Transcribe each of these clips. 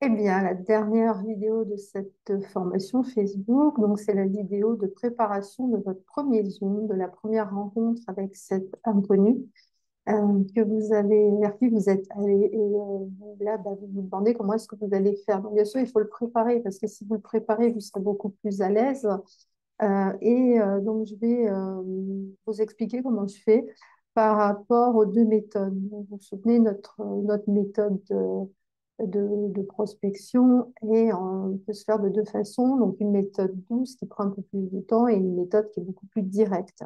Eh bien, la dernière vidéo de cette formation Facebook, donc c'est la vidéo de préparation de votre premier Zoom, de la première rencontre avec cet inconnu que vous avez, vers qui vous êtes allé. Et là, bah, vous vous demandez comment est-ce que vous allez faire. Donc, bien sûr, il faut le préparer parce que si vous le préparez, vous serez beaucoup plus à l'aise. Donc, je vais vous expliquer comment je fais par rapport aux deux méthodes. Vous vous souvenez, notre méthode de prospection peut se faire de deux façons. Donc, une méthode douce qui prend un peu plus de temps et une méthode qui est beaucoup plus directe.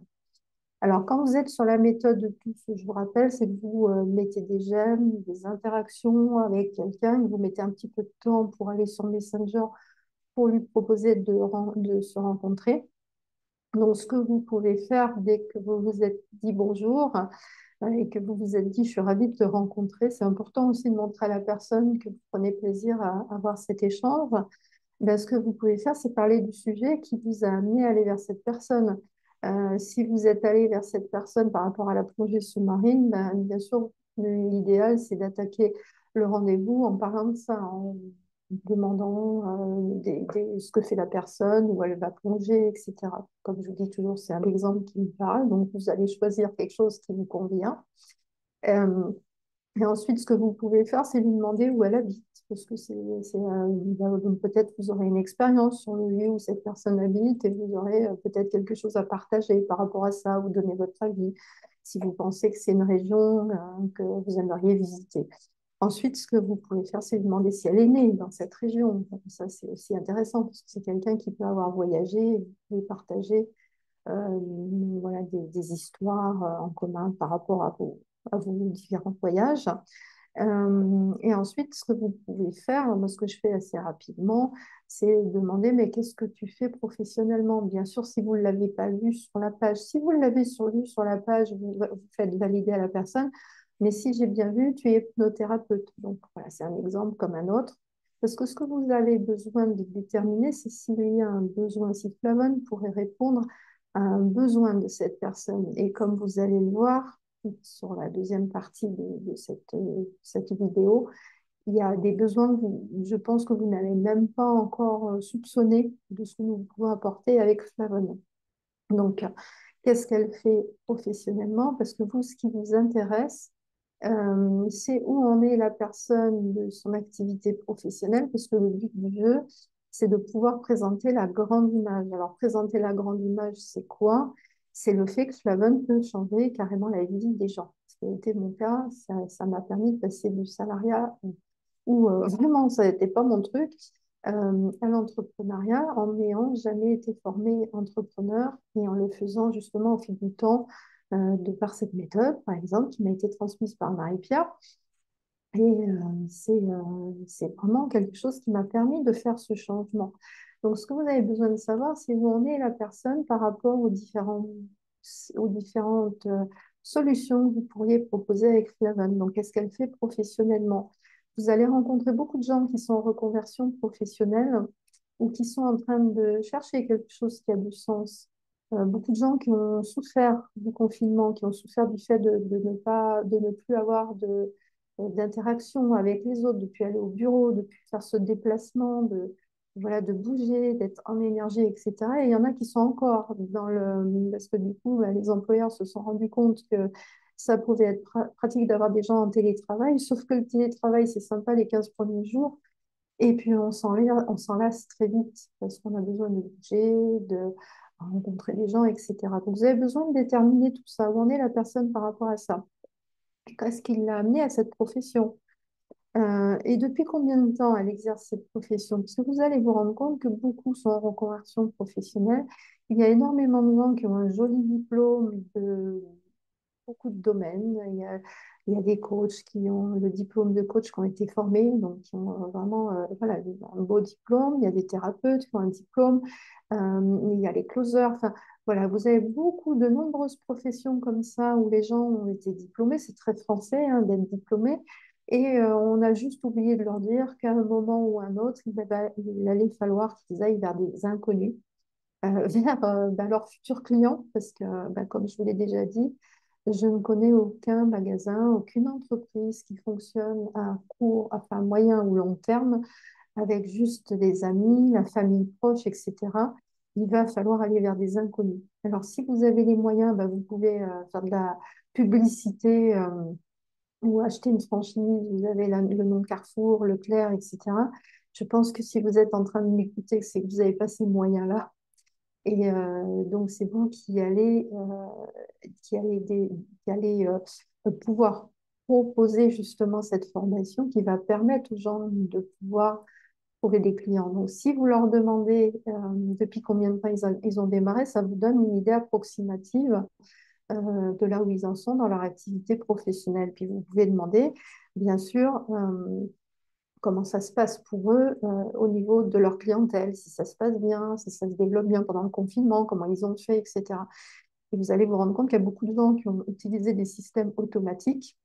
Alors, quand vous êtes sur la méthode douce, je vous rappelle, c'est que vous mettez des j'aime, des interactions avec quelqu'un, et vous mettez un petit peu de temps pour aller sur Messenger pour lui proposer de se rencontrer. Donc, ce que vous pouvez faire dès que vous vous êtes dit bonjour et que vous vous êtes dit je suis ravie de te rencontrer, c'est important aussi de montrer à la personne que vous prenez plaisir à avoir cet échange. Ben, ce que vous pouvez faire, c'est parler du sujet qui vous a amené à aller vers cette personne. Si vous êtes allé vers cette personne par rapport à la plongée sous-marine, ben, bien sûr, l'idéal, c'est d'attaquer le rendez-vous en parlant de ça, en demandant ce que fait la personne, où elle va plonger, etc. Comme je vous dis toujours, c'est un exemple qui me parle, donc vous allez choisir quelque chose qui vous convient. Euh, et ensuite, ce que vous pouvez faire, c'est lui demander où elle habite, parce que peut-être vous aurez une expérience sur le lieu où cette personne habite et vous aurez peut-être quelque chose à partager par rapport à ça, vous donner votre avis, si vous pensez que c'est une région que vous aimeriez visiter. Ensuite, ce que vous pouvez faire, c'est lui demander si elle est née dans cette région. Ça, c'est aussi intéressant, parce que c'est quelqu'un qui peut avoir voyagé et vous pouvez partager voilà, des histoires en commun par rapport à vos différents voyages. Et ensuite, ce que vous pouvez faire, moi, ce que je fais assez rapidement, c'est demander, mais qu'est-ce que tu fais professionnellement? Bien sûr, si vous ne l'avez pas vu sur la page, si vous l'avez vu sur la page, vous faites valider à la personne. Mais si j'ai bien vu, tu es hypnothérapeute. Donc, voilà, c'est un exemple comme un autre. Parce que ce que vous avez besoin de déterminer, c'est s'il y a un besoin, si Flavon pourrait répondre à un besoin de cette personne. Et comme vous allez le voir, sur la deuxième partie de cette vidéo, il y a des besoins que je pense que vous n'avez même pas encore soupçonné de ce que nous pouvons apporter avec Flavonne. Donc, qu'est-ce qu'elle fait professionnellement? Parce que vous, ce qui vous intéresse, c'est où en est la personne de son activité professionnelle, parce que le but du jeu, c'est de pouvoir présenter la grande image. Alors, présenter la grande image, c'est quoi? C'est le fait que Flavon peut changer carrément la vie des gens. Ce qui a été mon cas, ça m'a permis de passer du salariat où vraiment ça n'était pas mon truc, à l'entrepreneuriat en n'ayant jamais été formée entrepreneur et en le faisant justement au fil du temps de par cette méthode, par exemple, qui m'a été transmise par Marie-Pierre. Et c'est vraiment quelque chose qui m'a permis de faire ce changement. Donc, ce que vous avez besoin de savoir, c'est où en est la personne par rapport aux différentes solutions que vous pourriez proposer avec Flavon. Donc, qu'est-ce qu'elle fait professionnellement? Vous allez rencontrer beaucoup de gens qui sont en reconversion professionnelle ou qui sont en train de chercher quelque chose qui a du sens. Beaucoup de gens qui ont souffert du confinement, qui ont souffert du fait de ne plus avoir d'interaction avec les autres, depuis aller au bureau, depuis faire ce déplacement, voilà, de bouger, d'être en énergie, etc. Et il y en a qui sont encore dans le... Parce que du coup, bah, les employeurs se sont rendus compte que ça pouvait être pratique d'avoir des gens en télétravail, sauf que le télétravail, c'est sympa les 15 premiers jours, et puis on s'en lasse très vite, parce qu'on a besoin de bouger, de rencontrer des gens, etc. Donc vous avez besoin de déterminer tout ça, où en est la personne par rapport à ça. Qu'est-ce qui l'a amené à cette profession? Et depuis combien de temps elle exerce cette profession? Parce que vous allez vous rendre compte que beaucoup sont en reconversion professionnelle. Il y a énormément de gens qui ont un joli diplôme de beaucoup de domaines. Il y a des coachs qui ont le diplôme de coach qui ont été formés, donc qui ont vraiment voilà, un beau diplôme. Il y a des thérapeutes qui ont un diplôme. Il y a les closers. Enfin, voilà, vous avez beaucoup de nombreuses professions comme ça où les gens ont été diplômés. C'est très français hein, d'être diplômé. Et on a juste oublié de leur dire qu'à un moment ou un autre, il allait falloir qu'ils aillent vers des inconnus, vers leurs futurs clients, parce que, comme je vous l'ai déjà dit, Je ne connais aucun magasin, aucune entreprise qui fonctionne à court, enfin moyen ou long terme avec juste des amis, la famille proche, etc. Il va falloir aller vers des inconnus. Alors, si vous avez les moyens, bah, vous pouvez faire de la publicité ou acheter une franchise. Vous avez le nom de Carrefour, Leclerc, etc. Je pense que si vous êtes en train de m'écouter, c'est que vous n'avez pas ces moyens-là. Et donc, c'est vous qui allez pouvoir proposer justement cette formation qui va permettre aux gens de pouvoir trouver des clients. Donc, si vous leur demandez depuis combien de temps ils ont démarré, ça vous donne une idée approximative de là où ils en sont dans leur activité professionnelle. Puis vous pouvez demander, bien sûr, comment ça se passe pour eux au niveau de leur clientèle, si ça se passe bien, si ça se développe bien pendant le confinement, comment ils ont fait, etc. Et vous allez vous rendre compte qu'il y a beaucoup de gens qui ont utilisé des systèmes automatiques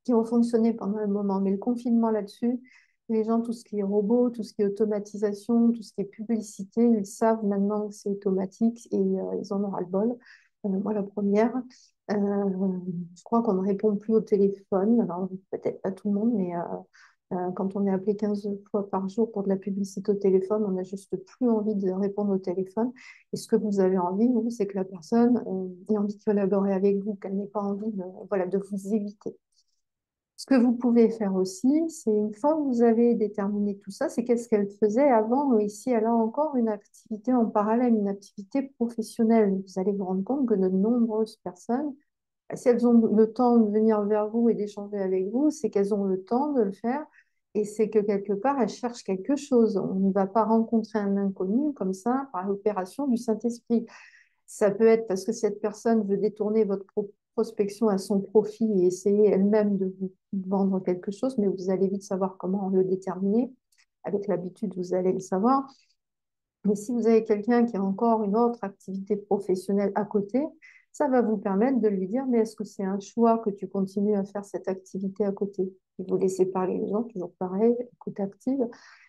qui ont fonctionné pendant un moment. Mais le confinement là-dessus, les gens, tout ce qui est robot, tout ce qui est automatisation, tout ce qui est publicité, ils savent maintenant que c'est automatique et ils en ont ras-le-bol. Moi, la première, je crois qu'on ne répond plus au téléphone. Alors, peut-être pas tout le monde, mais quand on est appelé 15 fois par jour pour de la publicité au téléphone, on n'a juste plus envie de répondre au téléphone. Et ce que vous avez envie, vous, c'est que la personne ait envie de collaborer avec vous, qu'elle n'ait pas envie de, voilà, de vous éviter. Ce que vous pouvez faire aussi, c'est une fois que vous avez déterminé tout ça, c'est qu'est-ce qu'elle faisait avant, et si elle a encore une activité en parallèle, une activité professionnelle. Vous allez vous rendre compte que de nombreuses personnes, si elles ont le temps de venir vers vous et d'échanger avec vous, c'est qu'elles ont le temps de le faire et c'est que quelque part, elles cherchent quelque chose. On ne va pas rencontrer un inconnu comme ça par l'opération du Saint-Esprit. Ça peut être parce que cette personne veut détourner votre prospection à son profit et essayer elle-même de vous vendre quelque chose, mais vous allez vite savoir comment le déterminer. Avec l'habitude, vous allez le savoir. Mais si vous avez quelqu'un qui a encore une autre activité professionnelle à côté, ça va vous permettre de lui dire, mais est-ce que c'est un choix que tu continues à faire cette activité à côté? Et vous laissez parler les gens, toujours pareil, écoute active,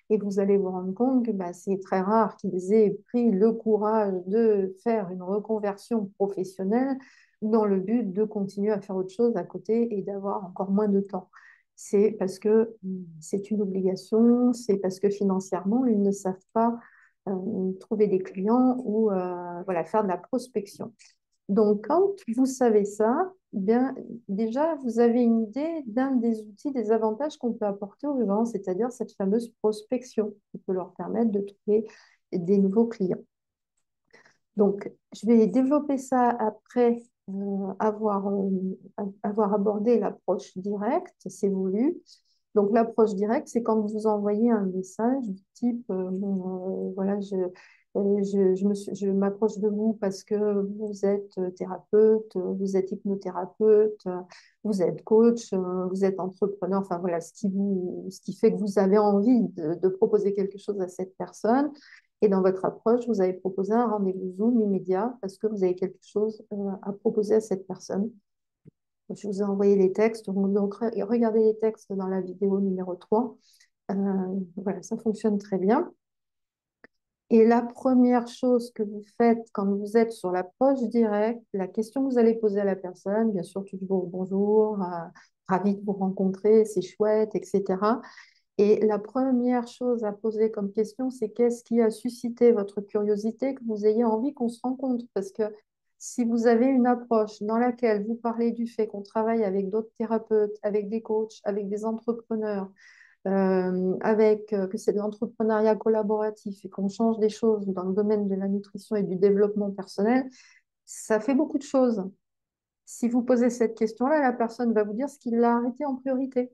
et vous allez vous rendre compte que bah, c'est très rare qu'ils aient pris le courage de faire une reconversion professionnelle dans le but de continuer à faire autre chose à côté et d'avoir encore moins de temps. C'est parce que c'est une obligation, c'est parce que financièrement, ils ne savent pas trouver des clients ou voilà, faire de la prospection. Donc, quand vous savez ça, bien, déjà, vous avez une idée d'un des outils, des avantages qu'on peut apporter aux gens, c'est-à-dire cette fameuse prospection qui peut leur permettre de trouver des nouveaux clients. Donc, je vais développer ça après avoir abordé l'approche directe, c'est voulu. Donc, l'approche directe, c'est quand vous envoyez un message du type, voilà, je m'approche de vous parce que vous êtes thérapeute, vous êtes hypnothérapeute, vous êtes coach, vous êtes entrepreneur, enfin voilà, ce qui fait que vous avez envie de proposer quelque chose à cette personne. Et dans votre approche, vous avez proposé un rendez-vous Zoom immédiat parce que vous avez quelque chose à proposer à cette personne. Je vous ai envoyé les textes, donc regardez les textes dans la vidéo numéro 3. Euh, voilà, ça fonctionne très bien. Et la première chose que vous faites quand vous êtes sur l'approche directe, la question que vous allez poser à la personne, bien sûr, toujours bonjour, ravi de vous rencontrer, c'est chouette, etc. Et la première chose à poser comme question, c'est qu'est-ce qui a suscité votre curiosité, que vous ayez envie qu'on se rencontre? Parce que si vous avez une approche dans laquelle vous parlez du fait qu'on travaille avec d'autres thérapeutes, avec des coachs, avec des entrepreneurs, que c'est de l'entrepreneuriat collaboratif et qu'on change des choses dans le domaine de la nutrition et du développement personnel, ça fait beaucoup de choses. Si vous posez cette question-là, la personne va vous dire ce qui l'a arrêté en priorité.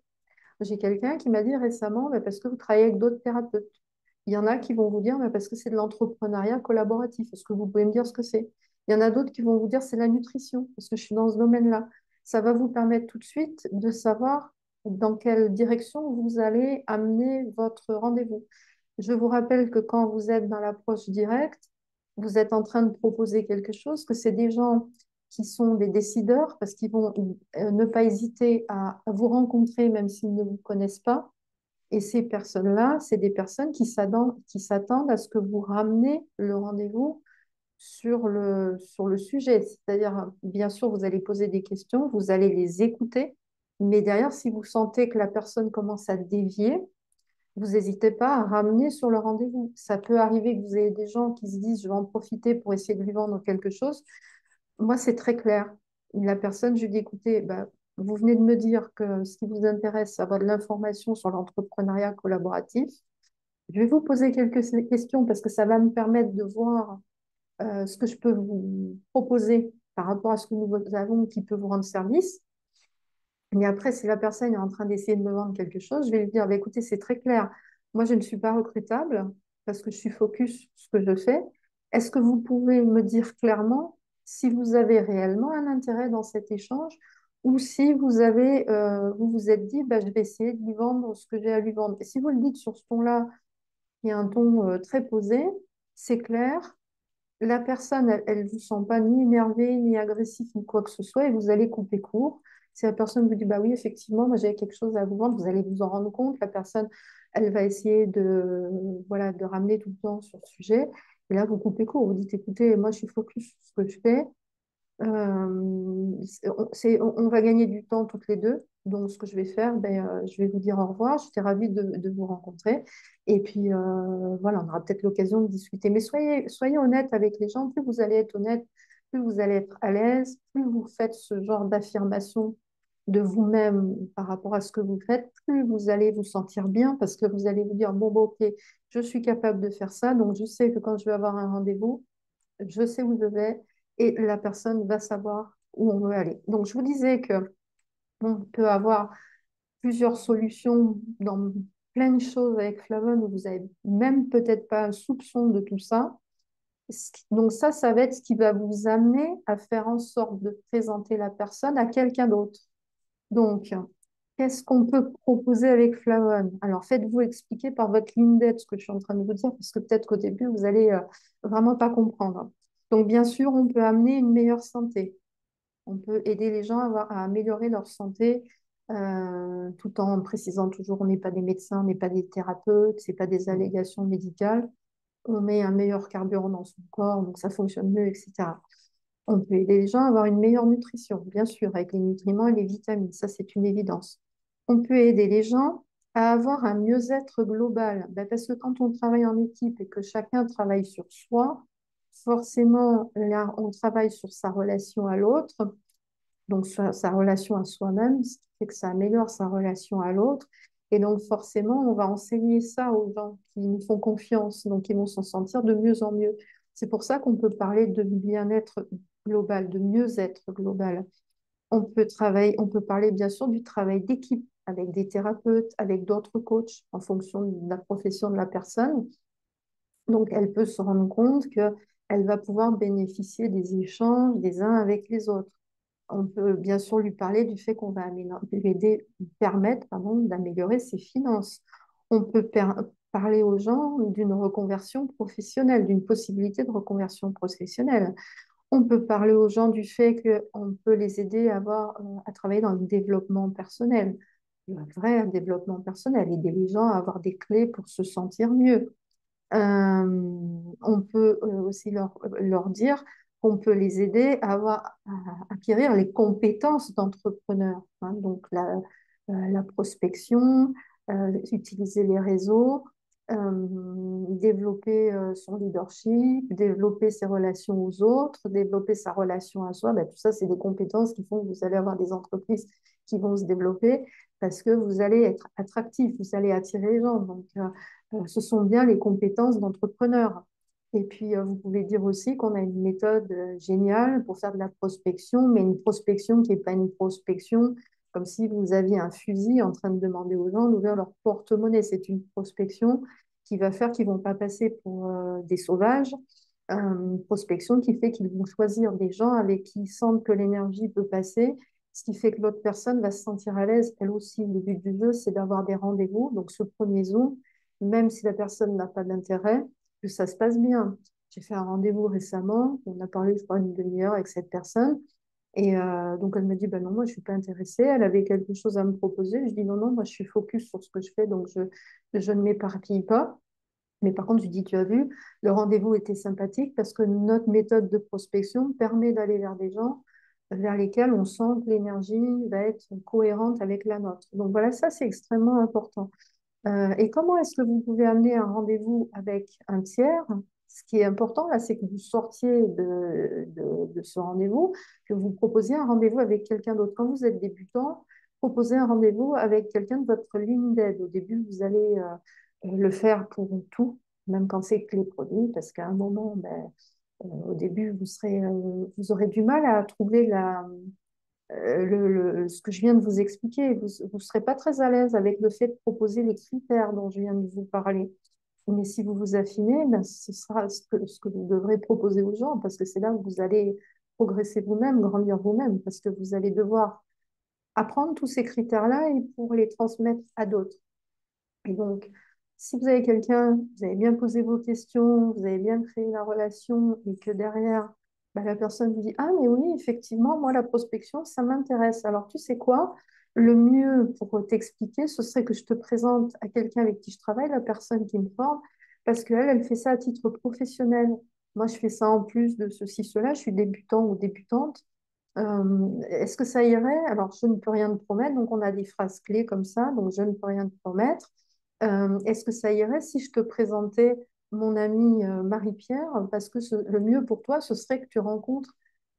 J'ai quelqu'un qui m'a dit récemment, bah, parce que vous travaillez avec d'autres thérapeutes. Il y en a qui vont vous dire, bah, parce que c'est de l'entrepreneuriat collaboratif. Est-ce que vous pouvez me dire ce que c'est? Il y en a d'autres qui vont vous dire, c'est la nutrition, parce que je suis dans ce domaine-là. Ça va vous permettre tout de suite de savoir dans quelle direction vous allez amener votre rendez-vous. Je vous rappelle que quand vous êtes dans l'approche directe, vous êtes en train de proposer quelque chose, que c'est des gens qui sont des décideurs, parce qu'ils vont ne pas hésiter à vous rencontrer même s'ils ne vous connaissent pas. Et ces personnes-là, c'est des personnes qui s'attendent à ce que vous ramenez le rendez-vous sur le sujet. C'est-à-dire, bien sûr, vous allez poser des questions, vous allez les écouter, mais derrière, si vous sentez que la personne commence à dévier, vous n'hésitez pas à ramener sur le rendez-vous. Ça peut arriver que vous ayez des gens qui se disent, je vais en profiter pour essayer de lui vendre quelque chose. Moi, c'est très clair. La personne, je lui dis, écoutez, bah, vous venez de me dire que ce qui vous intéresse, c'est avoir de l'information sur l'entrepreneuriat collaboratif. Je vais vous poser quelques questions parce que ça va me permettre de voir ce que je peux vous proposer par rapport à ce que nous avons qui peut vous rendre service. Et après, si la personne est en train d'essayer de me vendre quelque chose, je vais lui dire, bah, écoutez, c'est très clair. Moi, je ne suis pas recrutable parce que je suis focus sur ce que je fais. Est-ce que vous pouvez me dire clairement si vous avez réellement un intérêt dans cet échange ou si vous avez, vous vous êtes dit, bah, je vais essayer de lui vendre ce que j'ai à lui vendre. Et si vous le dites sur ce ton-là, il y a un ton très posé, c'est clair, la personne, elle vous sent pas ni énervée, ni agressif, ni quoi que ce soit, et vous allez couper court. Si la personne vous dit, bah oui, effectivement, moi j'ai quelque chose à vous vendre, vous allez vous en rendre compte. La personne, elle va essayer de, voilà, de ramener tout le temps sur le sujet. Et là, vous coupez court. Vous dites, écoutez, moi je suis focus sur ce que je fais. On va gagner du temps toutes les deux. Donc, ce que je vais faire, ben, je vais vous dire au revoir. J'étais ravie de vous rencontrer. Et puis, voilà, on aura peut-être l'occasion de discuter. Mais soyez honnête avec les gens. Plus vous allez être honnête, plus vous allez être à l'aise, plus vous faites ce genre d'affirmation de vous-même par rapport à ce que vous faites, plus vous allez vous sentir bien parce que vous allez vous dire, bon, bon, ok, je suis capable de faire ça. Donc, je sais que quand je vais avoir un rendez-vous, je sais où je vais et la personne va savoir où on veut aller. Donc, je vous disais que on peut avoir plusieurs solutions dans plein de choses avec Flavon où vous avez même peut-être pas un soupçon de tout ça. Donc, ça va être ce qui va vous amener à faire en sorte de présenter la personne à quelqu'un d'autre. Donc, qu'est-ce qu'on peut proposer avec Flavon? Alors, faites-vous expliquer par votre ligne d'aide ce que je suis en train de vous dire, parce que peut-être qu'au début, vous allez vraiment pas comprendre. Donc, bien sûr, on peut amener une meilleure santé. On peut aider les gens à améliorer leur santé, tout en précisant toujours, on n'est pas des médecins, on n'est pas des thérapeutes, c'est pas des allégations médicales. On met un meilleur carburant dans son corps, donc ça fonctionne mieux, etc. On peut aider les gens à avoir une meilleure nutrition, bien sûr, avec les nutriments et les vitamines, ça c'est une évidence. On peut aider les gens à avoir un mieux-être global, ben, parce que quand on travaille en équipe et que chacun travaille sur soi, forcément, là, on travaille sur sa relation à l'autre, donc sa relation à soi-même, ce qui fait que ça améliore sa relation à l'autre. Et donc forcément, on va enseigner ça aux gens qui nous font confiance, donc ils vont s'en sentir de mieux en mieux. C'est pour ça qu'on peut parler de bien-être global, de mieux-être global. On peut parler bien sûr du travail d'équipe avec des thérapeutes, avec d'autres coachs en fonction de la profession de la personne. Donc elle peut se rendre compte qu'elle va pouvoir bénéficier des échanges des uns avec les autres. On peut bien sûr lui parler du fait qu'on va l'aider, permettre, pardon, d'améliorer ses finances. On peut parler aux gens d'une reconversion professionnelle, d'une possibilité de reconversion professionnelle. On peut parler aux gens du fait qu'on peut les aider à travailler dans le développement personnel, le vrai développement personnel, aider les gens à avoir des clés pour se sentir mieux. On peut aussi leur dire qu'on peut les aider à acquérir les compétences d'entrepreneur, hein. Donc la prospection, utiliser les réseaux, développer son leadership, développer ses relations aux autres, développer sa relation à soi. Ben, tout ça, c'est des compétences qui font que vous allez avoir des entreprises qui vont se développer parce que vous allez être attractif, vous allez attirer les gens. Donc, ce sont bien les compétences d'entrepreneur. Et puis, vous pouvez dire aussi qu'on a une méthode géniale pour faire de la prospection, mais une prospection qui n'est pas une prospection comme si vous aviez un fusil en train de demander aux gens d'ouvrir leur porte-monnaie. C'est une prospection qui va faire qu'ils ne vont pas passer pour des sauvages, une prospection qui fait qu'ils vont choisir des gens avec qui ils sentent que l'énergie peut passer, ce qui fait que l'autre personne va se sentir à l'aise. Elle aussi, le but du jeu, c'est d'avoir des rendez-vous. Donc, ce premier Zoom, même si la personne n'a pas d'intérêt, que ça se passe bien. J'ai fait un rendez-vous récemment, on a parlé, je crois, une demi-heure avec cette personne. Et donc, elle me dit, ben non, moi, je ne suis pas intéressée. Elle avait quelque chose à me proposer. Je dis, non, non, moi, je suis focus sur ce que je fais, donc je ne m'éparpille pas. Mais par contre, tu dis, tu as vu, le rendez-vous était sympathique parce que notre méthode de prospection permet d'aller vers des gens vers lesquels on sent que l'énergie va être cohérente avec la nôtre. Donc voilà, ça c'est extrêmement important. Et comment est-ce que vous pouvez amener un rendez-vous avec un tiers? Ce qui est important là, c'est que vous sortiez de ce rendez-vous, que vous proposiez un rendez-vous avec quelqu'un d'autre. Quand vous êtes débutant, proposez un rendez-vous avec quelqu'un de votre ligne d'aide. Au début, vous allez le faire pour tout, même quand c'est que les produits, parce qu'à un moment, ben, au début, vous aurez du mal à trouver ce que je viens de vous expliquer. Vous ne serez pas très à l'aise avec le fait de proposer les critères dont je viens de vous parler. Mais si vous vous affinez, ben, ce sera ce que vous devrez proposer aux gens, parce que c'est là où vous allez progresser vous-même, grandir vous-même, parce que vous allez devoir apprendre tous ces critères-là et pour les transmettre à d'autres. Et donc, si vous avez quelqu'un, vous avez bien posé vos questions, vous avez bien créé la relation et que derrière, bah, la personne vous dit, ah, mais oui, effectivement, moi, la prospection, ça m'intéresse. Alors, tu sais quoi? Le mieux pour t'expliquer, ce serait que je te présente à quelqu'un avec qui je travaille, la personne qui me forme, parce qu'elle, elle fait ça à titre professionnel. Moi, je fais ça en plus de ceci, cela. Je suis débutant ou débutante. Est-ce que ça irait? Alors, je ne peux rien te promettre. Donc, on a des phrases clés comme ça. Donc, je ne peux rien te promettre. Est-ce que ça irait si je te présentais mon amie Marie-Pierre? Parce que le mieux pour toi, ce serait que tu rencontres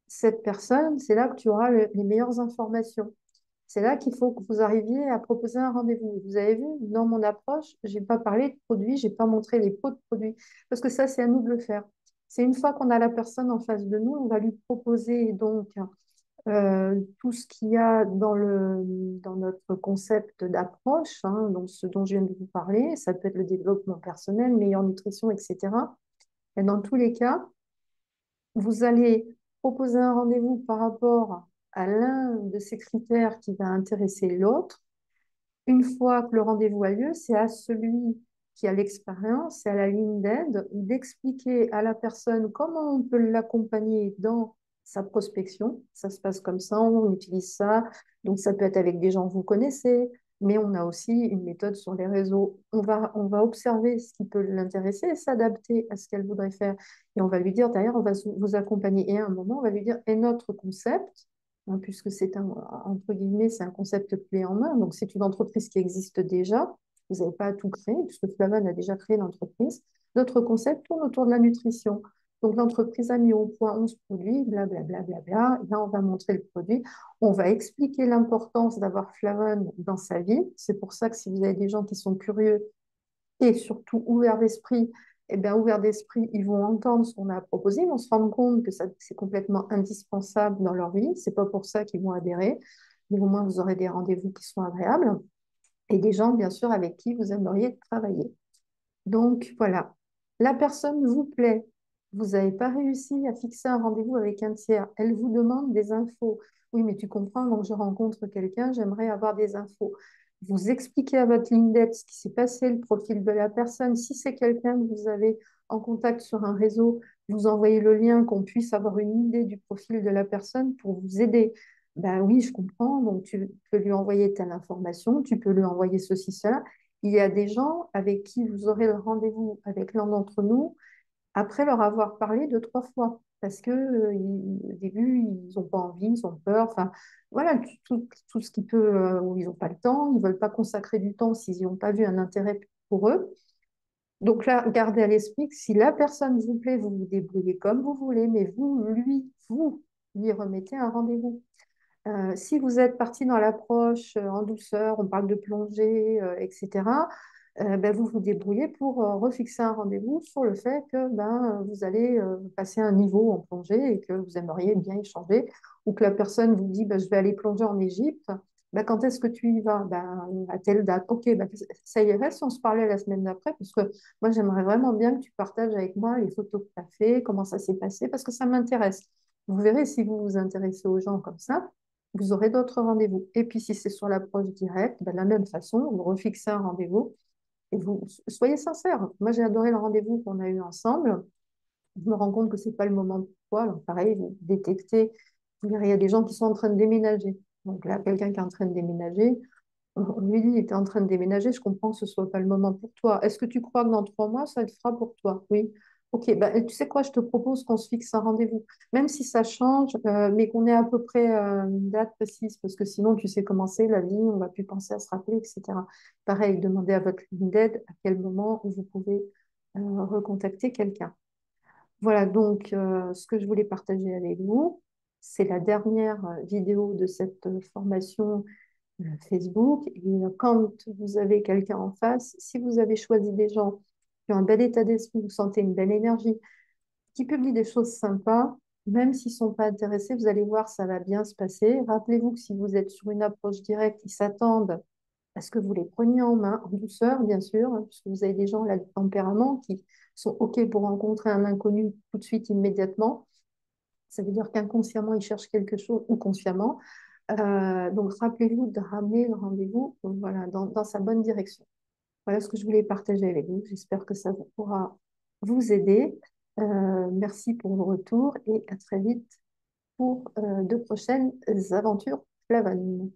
cette personne. C'est là que tu auras les meilleures informations. C'est là qu'il faut que vous arriviez à proposer un rendez-vous. Vous avez vu, dans mon approche, je n'ai pas parlé de produits, je n'ai pas montré les pots de produits. Parce que ça, c'est à nous de le faire. C'est une fois qu'on a la personne en face de nous, on va lui proposer donc tout ce qu'il y a dans notre concept d'approche, hein, donc ce dont je viens de vous parler, ça peut être le développement personnel, meilleure nutrition, etc. Et dans tous les cas, vous allez proposer un rendez-vous par rapport à l'un de ces critères qui va intéresser l'autre. Une fois que le rendez-vous a lieu, c'est à celui qui a l'expérience, c'est à la ligne d'aide d'expliquer à la personne comment on peut l'accompagner dans sa prospection. Ça se passe comme ça, on utilise ça. Donc ça peut être avec des gens que vous connaissez, mais on a aussi une méthode sur les réseaux. On va observer ce qui peut l'intéresser et s'adapter à ce qu'elle voudrait faire. Et on va lui dire, derrière, on va vous accompagner. Et à un moment, on va lui dire, et notre concept, hein, puisque entre guillemets, c'est un concept clé en main. Donc, c'est une entreprise qui existe déjà. Vous n'avez pas à tout créer, puisque Flavan a déjà créé l'entreprise. Notre concept tourne autour de la nutrition. Donc, l'entreprise a mis au point 11 produits, blablabla. Bla, bla, bla, bla. Là, on va montrer le produit. On va expliquer l'importance d'avoir Flavan dans sa vie. C'est pour ça que si vous avez des gens qui sont curieux et surtout ouverts d'esprit, eh bien, ouverts d'esprit, ils vont entendre ce qu'on a proposé, ils vont se rendre compte que c'est complètement indispensable dans leur vie. C'est pas pour ça qu'ils vont adhérer, mais au moins vous aurez des rendez-vous qui sont agréables et des gens, bien sûr, avec qui vous aimeriez travailler. Donc, voilà. La personne vous plaît. Vous n'avez pas réussi à fixer un rendez-vous avec un tiers. Elle vous demande des infos. Oui, mais tu comprends, donc je rencontre quelqu'un, j'aimerais avoir des infos. Vous expliquez à votre ligne d'aide ce qui s'est passé, le profil de la personne. Si c'est quelqu'un que vous avez en contact sur un réseau, vous envoyez le lien qu'on puisse avoir une idée du profil de la personne pour vous aider. Ben oui, je comprends. Donc, tu peux lui envoyer telle information, tu peux lui envoyer ceci, cela. Il y a des gens avec qui vous aurez le rendez-vous avec l'un d'entre nous après leur avoir parlé deux, trois fois. Parce que, au début, ils n'ont pas envie, ils ont peur. Enfin, voilà, tout ce qui peut, où ils n'ont pas le temps, ils ne veulent pas consacrer du temps s'ils n'ont pas vu un intérêt pour eux. Donc là, gardez à l'esprit que si la personne vous plaît, vous vous débrouillez comme vous voulez, mais vous lui remettez un rendez-vous. Si vous êtes parti dans l'approche en douceur, on parle de plongée, etc., ben, vous vous débrouillez pour refixer un rendez-vous sur le fait que ben, vous allez passer un niveau en plongée et que vous aimeriez bien échanger, ou que la personne vous dit ben, je vais aller plonger en Égypte. Ben, quand est-ce que tu y vas? Ben, à telle date. Ok, ben, ça irait si on se parlait la semaine d'après, parce que moi j'aimerais vraiment bien que tu partages avec moi les photos que tu as fait, comment ça s'est passé, parce que ça m'intéresse. Vous verrez si vous vous intéressez aux gens comme ça vous aurez d'autres rendez-vous. Et puis, si c'est sur l'approche directe, ben, de la même façon, vous refixez un rendez-vous et vous soyez sincère. Moi, j'ai adoré le rendez-vous qu'on a eu ensemble. Je me rends compte que c'est pas le moment pour toi. Alors, pareil, vous détectez, vous verrez, il y a des gens qui sont en train de déménager. Donc là, quelqu'un qui est en train de déménager, On lui dit, il était en train de déménager, je comprends que ce soit pas le moment pour toi. Est-ce que tu crois que dans 3 mois, ça le fera pour toi? Oui. Ok, ben, tu sais quoi, je te propose qu'on se fixe un rendez-vous, même si ça change, mais qu'on ait à peu près une date précise, parce que sinon, tu sais comment c'est, la vie, on va plus penser à se rappeler, etc. Pareil, demandez à votre ligne d'aide à quel moment vous pouvez recontacter quelqu'un. Voilà, donc ce que je voulais partager avec vous, c'est la dernière vidéo de cette formation Facebook. Et quand vous avez quelqu'un en face, si vous avez choisi des gens qui ont un bel état d'esprit, vous sentez une belle énergie, qui publient des choses sympas, même s'ils ne sont pas intéressés, vous allez voir, ça va bien se passer. Rappelez-vous que si vous êtes sur une approche directe, ils s'attendent à ce que vous les preniez en main, en douceur, bien sûr, hein, puisque vous avez des gens là de tempérament qui sont OK pour rencontrer un inconnu tout de suite, immédiatement. Ça veut dire qu'inconsciemment, ils cherchent quelque chose, ou consciemment. Donc, rappelez-vous de ramener le rendez-vous voilà, dans sa bonne direction. Voilà ce que je voulais partager avec vous. J'espère que ça pourra vous aider. Merci pour vos retours et à très vite pour de prochaines aventures flavanes.